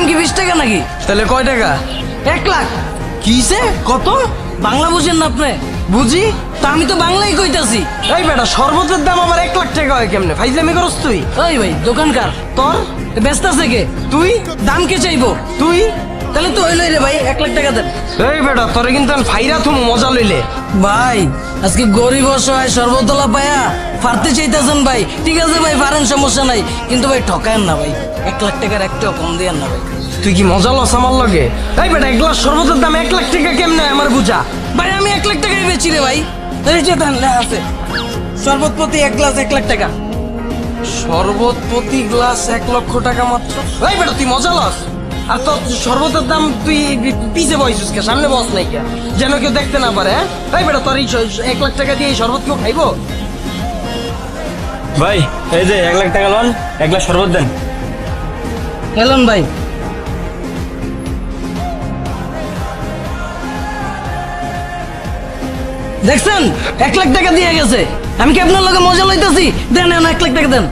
দাম কি 20 টাকা নাকি? তাহলে কয় টাকা? 1 লাখ। কিসে কত? বাংলা বুঝেন না আপনি? বুঝি। তা আমি তো বাংলাই কইতাছি। এই বেটা শরবতের দাম আমার 1 লাখ টাকা হয় কেমনে? ফাইজলামি করস তুই? ওই ভাই দোকানকার তোর ব্যস্ত আছে কে? তুই দাম কে চাইবো? তুই তাহলে তো হইলই রে ভাই, 1 লাখ টাকা দেন। এই বেটা তোরে কিন্তু আমি ফাইরা থুম মজা লইলে। ভাই আজকে গরিব অসহায় সর্বতলা পায়া ফারতে চাইতেছেন ভাই। ঠিক আছে ভাই, পারেন, সমস্যা নাই, কিন্তু ভাই ঠকায়েন না ভাই। 1 লাখ টাকার একটাও কম দিয়েন না ভাই। তুই কি মজা লস আমার লগে? এই বেটা এক গ্লাস শরবতের দাম 1 লাখ টাকা কেমনে আমার বুঝা? ভাই আমি 1 লাখ টাকায় বেচি রে ভাই। এই যে ধান লেখা আছে, শরবত প্রতি 1 গ্লাস 1 লাখ টাকা। শরবত প্রতি গ্লাস 1 লক্ষ টাকা মাত্র? এই বেটা তুই মজা লস। আর তোর শরবতের দাম তুই পিছে বসিস কে, সামনে বস নাই কে, যেন কেউ দেখতে না পারে। এই বেটা তোর এই 1 লাখ টাকা দিয়ে এই শরবত কেউ খাইবো? ভাই এই যে 1 লাখ টাকা লোন, 1 গ্লাস শরবত দেন। এলন ভাই, দেখছেন 1 লাখ টাকা দিয়ে গেছে। আমি কি আপনার লগে মজা লইতেছি? দেন 1 লাখ টাকা দেন।